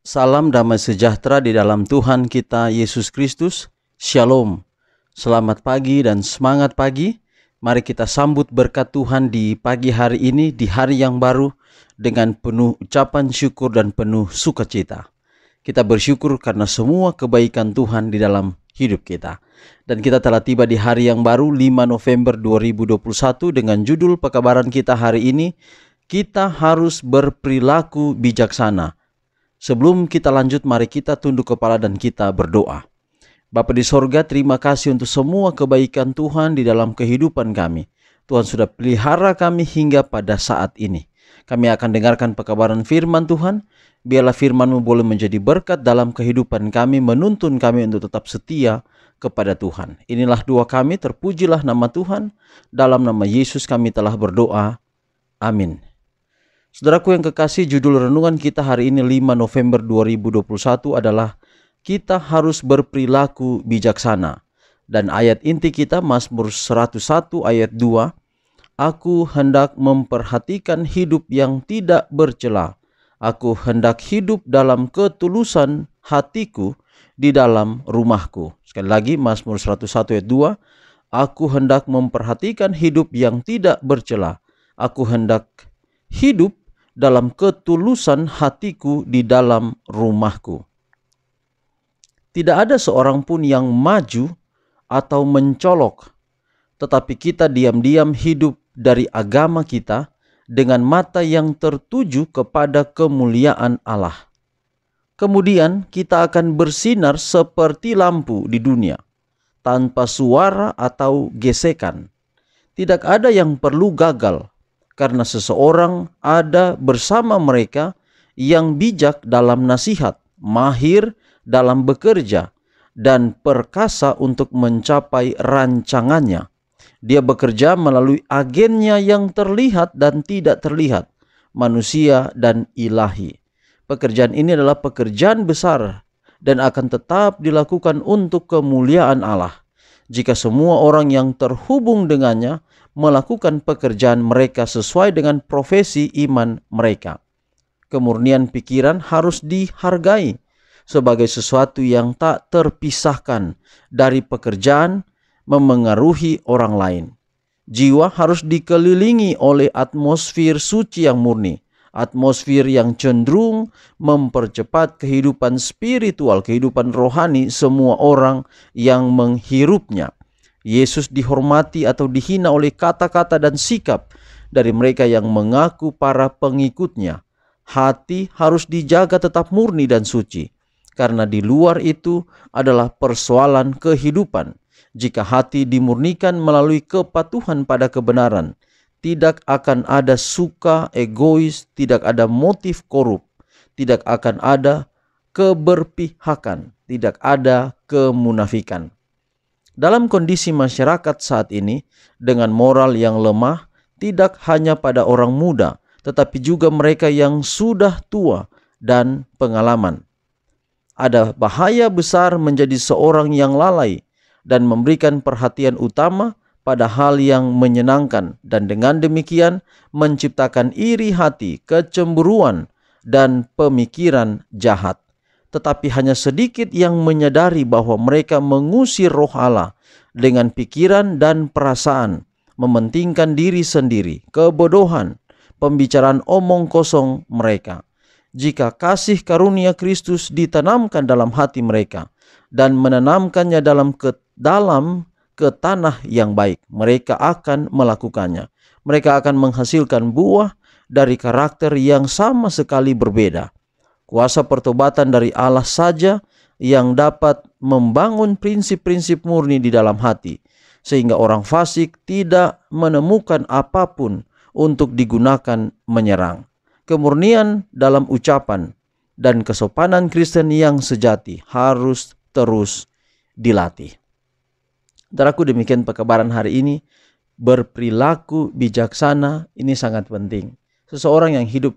Salam damai sejahtera di dalam Tuhan kita Yesus Kristus. Shalom. Selamat pagi dan semangat pagi. Mari kita sambut berkat Tuhan di pagi hari ini, di hari yang baru, dengan penuh ucapan syukur dan penuh sukacita. Kita bersyukur karena semua kebaikan Tuhan di dalam hidup kita. Dan kita telah tiba di hari yang baru, 5 November 2021, dengan judul pekabaran kita hari ini, kita harus berperilaku bijaksana. Sebelum kita lanjut, mari kita tunduk kepala dan kita berdoa. Bapa di sorga, terima kasih untuk semua kebaikan Tuhan di dalam kehidupan kami. Tuhan sudah pelihara kami hingga pada saat ini. Kami akan dengarkan pekabaran firman Tuhan. Biarlah firman-Mu boleh menjadi berkat dalam kehidupan kami, menuntun kami untuk tetap setia kepada Tuhan. Inilah doa kami, terpujilah nama Tuhan. Dalam nama Yesus kami telah berdoa. Amin. Saudaraku yang kekasih, judul renungan kita hari ini 5 November 2021 adalah kita harus berperilaku bijaksana. Dan ayat inti kita Mazmur 101 ayat 2, Aku hendak memperhatikan hidup yang tidak bercela. Aku hendak hidup dalam ketulusan hatiku di dalam rumahku. Sekali lagi Mazmur 101 ayat 2, Aku hendak memperhatikan hidup yang tidak bercela. Aku hendak hidup dalam ketulusan hatiku di dalam rumahku. Tidak ada seorang pun yang maju atau mencolok, tetapi kita diam-diam hidup dari agama kita dengan mata yang tertuju kepada kemuliaan Allah. Kemudian kita akan bersinar seperti lampu di dunia, tanpa suara atau gesekan. Tidak ada yang perlu gagal, karena seseorang ada bersama mereka yang bijak dalam nasihat, mahir dalam bekerja, dan perkasa untuk mencapai rancangannya. Dia bekerja melalui agennya yang terlihat dan tidak terlihat, manusia dan ilahi. Pekerjaan ini adalah pekerjaan besar dan akan tetap dilakukan untuk kemuliaan Allah. Jika semua orang yang terhubung dengannya melakukan pekerjaan mereka sesuai dengan profesi iman mereka. Kemurnian pikiran harus dihargai sebagai sesuatu yang tak terpisahkan dari pekerjaan memengaruhi orang lain. Jiwa harus dikelilingi oleh atmosfer suci yang murni, atmosfer yang cenderung mempercepat kehidupan spiritual, kehidupan rohani semua orang yang menghirupnya. Yesus dihormati atau dihina oleh kata-kata dan sikap dari mereka yang mengaku para pengikutnya. Hati harus dijaga tetap murni dan suci, karena di luar itu adalah persoalan kehidupan. Jika hati dimurnikan melalui kepatuhan pada kebenaran, tidak akan ada suka egois, tidak ada motif korup, tidak akan ada keberpihakan, tidak ada kemunafikan. Dalam kondisi masyarakat saat ini, dengan moral yang lemah, tidak hanya pada orang muda, tetapi juga mereka yang sudah tua dan pengalaman. Ada bahaya besar menjadi seorang yang lalai dan memberikan perhatian utama pada hal yang menyenangkan, dan dengan demikian menciptakan iri hati, kecemburuan, dan pemikiran jahat. Tetapi hanya sedikit yang menyadari bahwa mereka mengusir roh Allah dengan pikiran dan perasaan, mementingkan diri sendiri, kebodohan, pembicaraan omong kosong mereka. Jika kasih karunia Kristus ditanamkan dalam hati mereka dan menanamkannya dalam ke tanah yang baik, mereka akan melakukannya. Mereka akan menghasilkan buah dari karakter yang sama sekali berbeda. Kuasa pertobatan dari Allah saja yang dapat membangun prinsip-prinsip murni di dalam hati, sehingga orang fasik tidak menemukan apapun untuk digunakan menyerang. Kemurnian dalam ucapan dan kesopanan Kristen yang sejati harus terus dilatih. Saudaraku, demikian pekabaran hari ini. Berperilaku bijaksana ini sangat penting. Seseorang yang hidup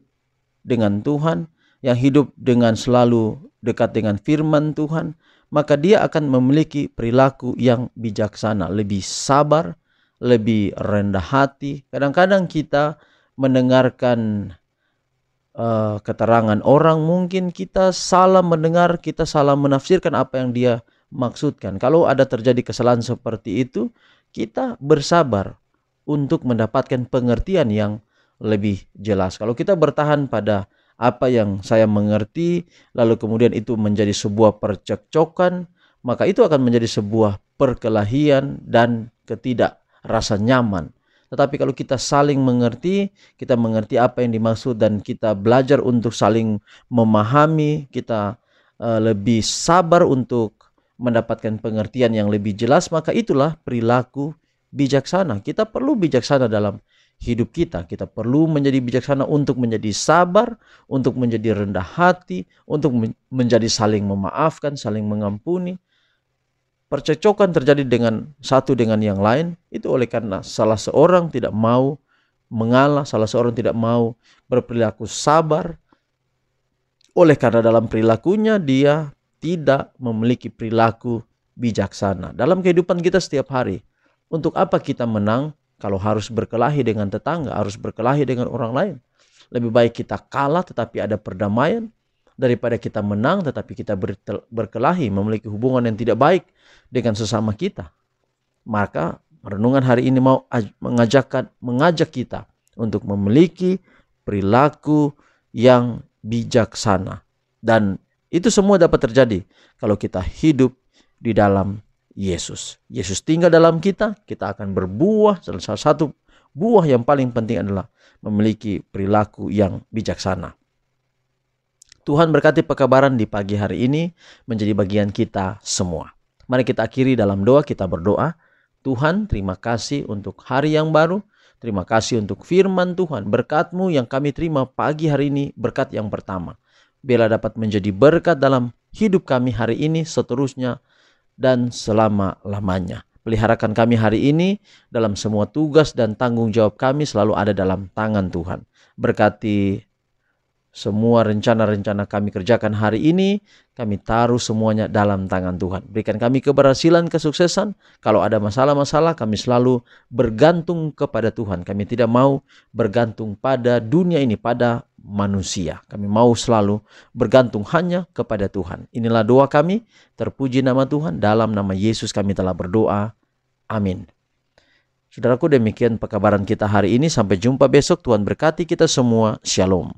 dengan Tuhan, yang hidup dengan selalu dekat dengan firman Tuhan, maka dia akan memiliki perilaku yang bijaksana, lebih sabar, lebih rendah hati. Kadang-kadang kita mendengarkan keterangan orang, mungkin kita salah mendengar, kita salah menafsirkan apa yang dia maksudkan. Kalau ada terjadi kesalahan seperti itu, kita bersabar untuk mendapatkan pengertian yang lebih jelas. Kalau kita bertahan pada apa yang saya mengerti, lalu kemudian itu menjadi sebuah percekcokan, maka itu akan menjadi sebuah perkelahian dan rasa nyaman. Tetapi kalau kita saling mengerti, kita mengerti apa yang dimaksud dan kita belajar untuk saling memahami, kita lebih sabar untuk mendapatkan pengertian yang lebih jelas, maka itulah perilaku bijaksana. Kita perlu bijaksana dalam hidup kita. Kita perlu menjadi bijaksana untuk menjadi sabar, untuk menjadi rendah hati, untuk menjadi saling memaafkan, saling mengampuni. Percekcokan terjadi dengan satu dengan yang lain, itu oleh karena salah seorang tidak mau mengalah, salah seorang tidak mau berperilaku sabar. Oleh karena dalam perilakunya dia tidak memiliki perilaku bijaksana. Dalam kehidupan kita setiap hari, untuk apa kita menang kalau harus berkelahi dengan tetangga, harus berkelahi dengan orang lain? Lebih baik kita kalah tetapi ada perdamaian, daripada kita menang tetapi kita berkelahi, memiliki hubungan yang tidak baik dengan sesama kita. Maka renungan hari ini mau mengajak kita untuk memiliki perilaku yang bijaksana. Dan itu semua dapat terjadi kalau kita hidup di dalam Yesus. Yesus tinggal dalam kita, kita akan berbuah. Salah satu buah yang paling penting adalah memiliki perilaku yang bijaksana. Tuhan berkati pekabaran di pagi hari ini menjadi bagian kita semua. Mari kita akhiri dalam doa, kita berdoa. Tuhan, terima kasih untuk hari yang baru. Terima kasih untuk firman Tuhan. Berkat-Mu yang kami terima pagi hari ini, berkat yang pertama. Biarlah dapat menjadi berkat dalam hidup kami hari ini, seterusnya, dan selama-lamanya. Peliharakan kami hari ini dalam semua tugas dan tanggung jawab kami selalu ada dalam tangan Tuhan. Berkati semua rencana-rencana kami kerjakan hari ini, kami taruh semuanya dalam tangan Tuhan. Berikan kami keberhasilan, kesuksesan. Kalau ada masalah-masalah, kami selalu bergantung kepada Tuhan. Kami tidak mau bergantung pada dunia ini, pada manusia. Kami mau selalu bergantung hanya kepada Tuhan. Inilah doa kami, terpuji nama Tuhan. Dalam nama Yesus kami telah berdoa. Amin. Saudaraku, demikian pekabaran kita hari ini. Sampai jumpa besok. Tuhan berkati kita semua. Shalom.